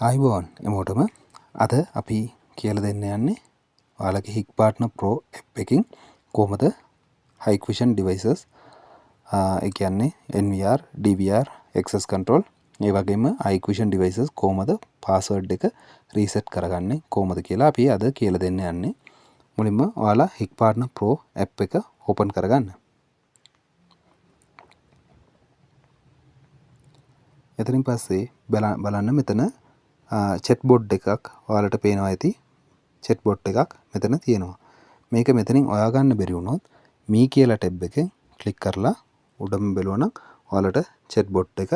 ආයිබෝන් එමෝටම අද අපි කියලා දෙන්න යන්නේ ඔයාලගේ හික් පාර්ට්නර් ප්‍රෝ ඇප් එකකින් කොහොමද Hikvision devices ඒ කියන්නේ NVR, DVR, access control ඒ වගේම Hikvision devices කොහොමද password එක reset කරගන්නේ කොහොමද කියලා අපි අද කියලා දෙන්න යන්නේ. මුලින්ම ඔයාලා හික් පාර්ට්නර් ප්‍රෝ ඇප් එක open කරගන්න. එතනින් පස්සේ බලන්න මෙතන chat board එකක් ඔයාලට පේනවා ඇති. chat board එකක් මෙතන තියෙනවා. මේක මෙතනින් ඔයා ගන්න බැරි වුණොත් මේ කියලා ටැබ් එකෙන් ක්ලික් කරලා උඩම බැලුවා නම් ඔයාලට chat board එක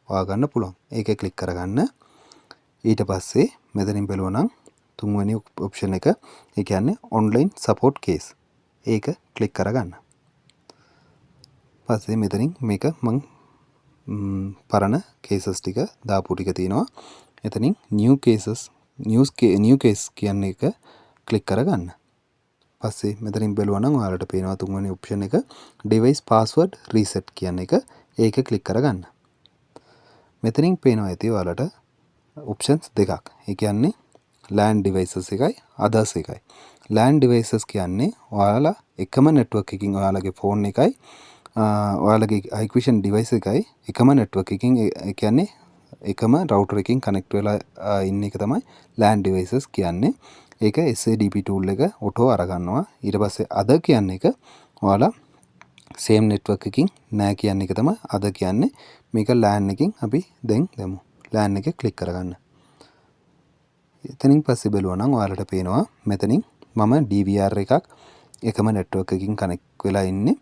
ඔයා ගන්න පුළුවන්. ඒකේ ක්ලික් කරගන්න. ඊට පස්සේ මෙතනින් බැලුවා නම් තුන්වෙනි ඔප්ෂන් එක ඒ කියන්නේ online support case. ඒක ක්ලික් කරගන්න. පස්සේ මෙතනින් මේක මං පරණ cases ටික දාපු ටික තියෙනවා. එතනින් new case කියන එක ක්ලික් කරගන්න. පස්සේ මෙතනින් බැලුවා නම් ඔයාලට පේනවා තුන්වෙනි ඔප්ෂන් එක device password reset කියන එක. ඒක ක්ලික් කරගන්න. මෙතනින් පේනවා ඇති ඔයාලට options දෙකක්. ඒ කියන්නේ LAN devices එකයි others එකයි. LAN devices කියන්නේ ඔයාලා එකම network එකකින් ඔයාලගේ phone එකයි ඔයාලගේ Hikvision device එකයි එකම network එකකින් ඒ කියන්නේ එකම router එකකින් connect වෙලා ඉන්න එක තමයි LAN devices කියන්නේ. ඒක SADP tool එක auto අරගන්නවා. ඊට පස්සේ other කියන්නේ එක ඔයාලා same network එකකින් නැහැ කියන එක තමයි other කියන්නේ. මේක LAN එකකින් අපි දැන් දෙමු. LAN එක ක්ලික් කරගන්න. එතනින් පස්සේ බලුවා නම් ඔයාලට පේනවා මෙතනින් මම DVR එකක් එකම network එකකින් connect වෙලා ඉන්නේ.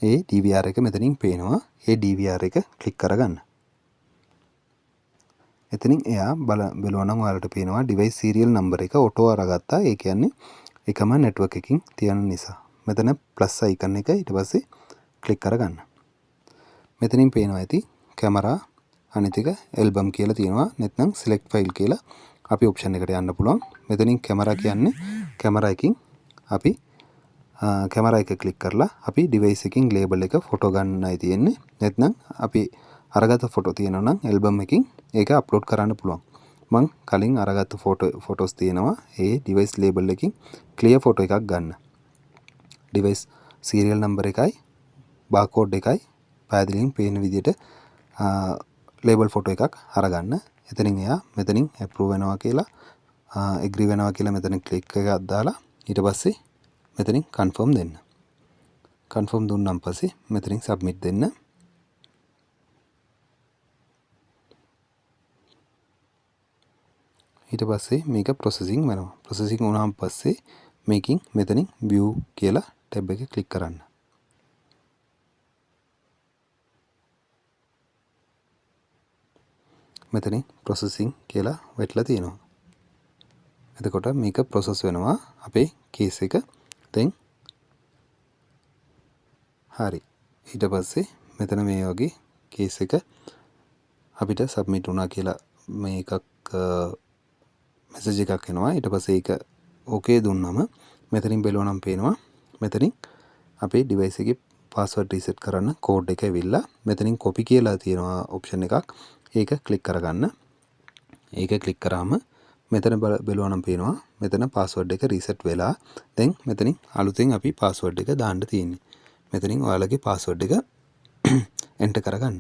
ඒ DVR එක මෙතනින් පේනවා. ඒ DVR එක ක්ලික් කරගන්න. එතනින් එයා බලුවා නම් ඔයාලට පේනවා device serial number එක auto අරගත්තා. ඒ කියන්නේ එකම network එකකින් තියෙන නිසා. මෙතන plus icon එක ඊට පස්සේ ක්ලික් කරගන්න. මෙතනින් පේනවා ඇති camera අනිත් එක album කියලා තියෙනවා. නැත්නම් select file කියලා අපි option එකට යන්න පුළුවන්. මෙතනින් camera කියන්නේ camera එකකින් අපි camera එක ක්ලික් කරලා අපි device එකකින් label එක photo ගන්නයි තියෙන්නේ. නැත්නම් අපි අරගත්ත photo තියෙනවා නම් album එකකින් ඒක upload කරන්න පුළුවන්. මං කලින් අරගත්ත photos තියෙනවා. ඒ device label එකකින් clear photo එකක් ගන්න. device serial number එකයි barcode එකයි පැහැදිලියෙන් පේන විදිහට label photo එකක් අරගන්න. එතනින් එයා මෙතනින් approve වෙනවා කියලා agree වෙනවා කියලා මෙතන click එකක් දාලා ඊට පස්සේ මෙතනින් confirm දෙන්න. confirm දුන්නාන් පස්සේ මෙතනින් submit දෙන්න. ඊට පස්සේ මේක processing වෙනවා. processing වුණාන් පස්සේ මේකෙන් මෙතනින් view කියලා ටැබ් එක ක්ලික් කරන්න. මෙතනින් processing කියලා වැටලා තියෙනවා. එතකොට මේක process වෙනවා අපේ case එක. දැන් හරි. ඊට පස්සේ මෙතන මේ වගේ case එක අපිට submit වුණා කියලා මේකක් message එකක් එනවා. ඊට පස්සේ ඒක okay දුන්නම මෙතනින් බැලුවා නම් පේනවා මෙතනින් අපේ device එකේ password reset කරන්න code එක ඇවිල්ලා මෙතනින් copy කියලා තියෙනවා option එකක්. ඒක click කරගන්න. ඒක click කරාම මෙතන බැලුවා නම් පේනවා මෙතන password එක reset වෙලා දැන් මෙතනින් අලුතෙන් අපි password එක දාන්න තියෙන්නේ. මෙතනින් ඔයාලගේ password එක enter කරගන්න.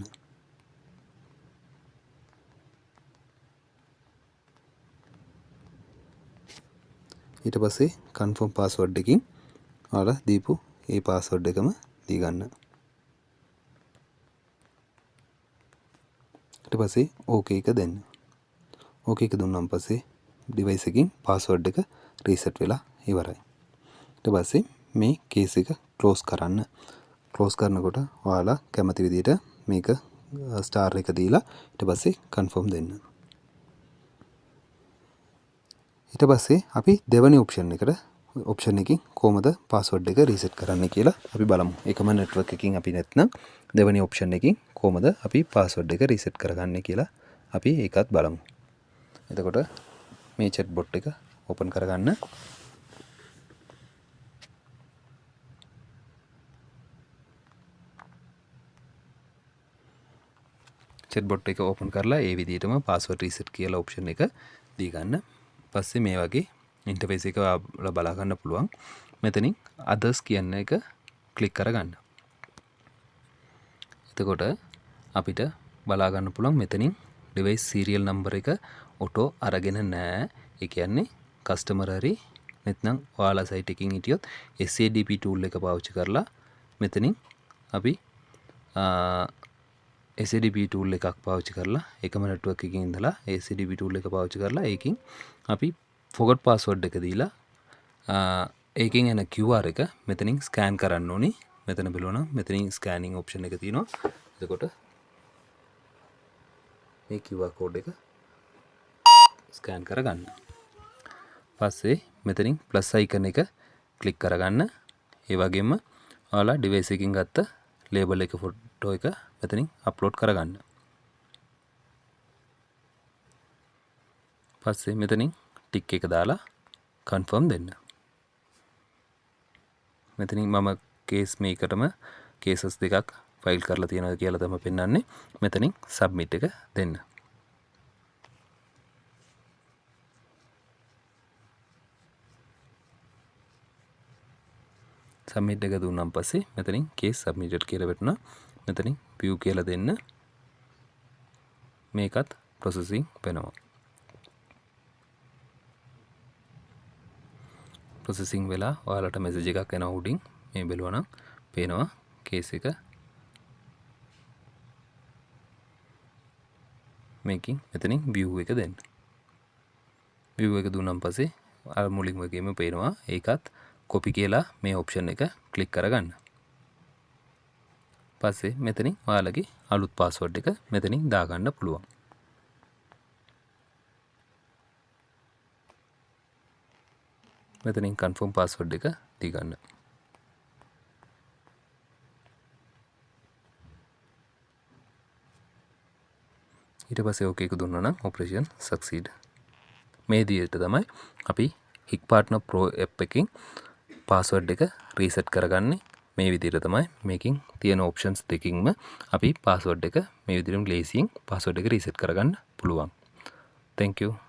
ඊට පස්සේ confirm password එකකින් ඔයාලා දීපු ඒ password එකම දී ගන්න. ඊට පස්සේ okay එක දෙන්න. okay එක දුන්නාන් පස්සේ device එකකින් password එක reset වෙලා ඉවරයි. ඊට පස්සේ මේ case එක close කරන්න. close කරනකොට ඔයාලා කැමති විදිහට මේක star එක දීලා ඊට පස්සේ confirm දෙන්න. ඊට පස්සේ අපි දෙවෙනි option එකකින් කොහොමද password එක reset කරන්න කියලා අපි බලමු. එකම network එකකින් අපි නැත්නම් දෙවෙනි option එකකින් කොහොමද අපි password එක reset කරගන්නේ කියලා අපි ඒකත් බලමු. එතකොට මේ chat bot එක open කරගන්න. chat bot එක open කරලා ඒ විදිහටම password reset කියලා option එක දී ගන්න. පස්සේ මේ වගේ interface එක ඔයාලා බලා ගන්න පුළුවන්. මෙතනින් others කියන එක click කරගන්න. එතකොට අපිට බලා ගන්න පුළුවන් මෙතනින් device serial number එක auto අරගෙන නැහැ. ඒ කියන්නේ customer හරි නැත්නම් ඔයාලා site එකකින් හිටියොත් SADP tool එක පාවිච්චි කරලා මෙතනින් අපි SADP tool එකක් පාවිච්චි කරලා එකම network එකකින් ඉඳලා SADP tool එක පාවිච්චි කරලා ඒකින් අපි forgot password එක දීලා ඒකෙන් එන QR එක මෙතනින් ස්කෑන් කරන්න ඕනි. මෙතන බලනවා මෙතනින් ස්කෑනින් ඔප්ෂන් එක තියෙනවා. එතකොට මේ QR code එක ස්කෑන් කරගන්න. පස්සේ මෙතනින් ප්ලස් අයිකන් එක ක්ලික් කරගන්න. ඒ වගේම ඔයාලා ඩිවයිස් එකකින් ගත්ත ලේබල් එක ෆොටෝ එක මෙතනින් අප්ලෝඩ් කරගන්න. පස්සේ මෙතනින් ටික් එක දාලා කන්ෆර්ම් දෙන්න. මෙතනින් මම කේස් මේකටම කේසස් දෙකක් ෆයිල් කරලා තියෙනවා කියලා තමයි පෙන්වන්නේ. මෙතනින් සබ්මිට් එක දෙන්න. සබ්මිට් එක දුන්නාන් පස්සේ මෙතනින් කේස් සබ්මිටඩ් කියලා වැටුණා. මෙතනින් view කියලා දෙන්න. මේකත් processing වෙනවා. processing වෙලා ඔයාලට message එකක් එනවා උඩින්. මේ බලුවා නම් පේනවා කේස් එක. මේකින් මෙතනින් view එක දෙන්න. view එක දුන්නාන් පස්සේ අර මුලින්ම වගේම පේනවා ඒකත් copy කියලා මේ option එක click කරගන්න. පස්සේ මෙතනින් ඔයාලගේ අලුත් password එක මෙතනින් දාගන්න පුළුවන්. මෙතනින් confirm password එක දී ගන්න. ඊට පස්සේ OK එක දුන්නා නම් operation succeed. මේ විදිහට තමයි අපි Hik Partner Pro app එකකින් password එක reset කරගන්නේ. මේ විදිහට තමයි මේකෙන් තියෙන options දෙකින්ම අපි password එක මේ විදිහටම ලේසියෙන් password එක reset කරගන්න පුළුවන්. Thank you.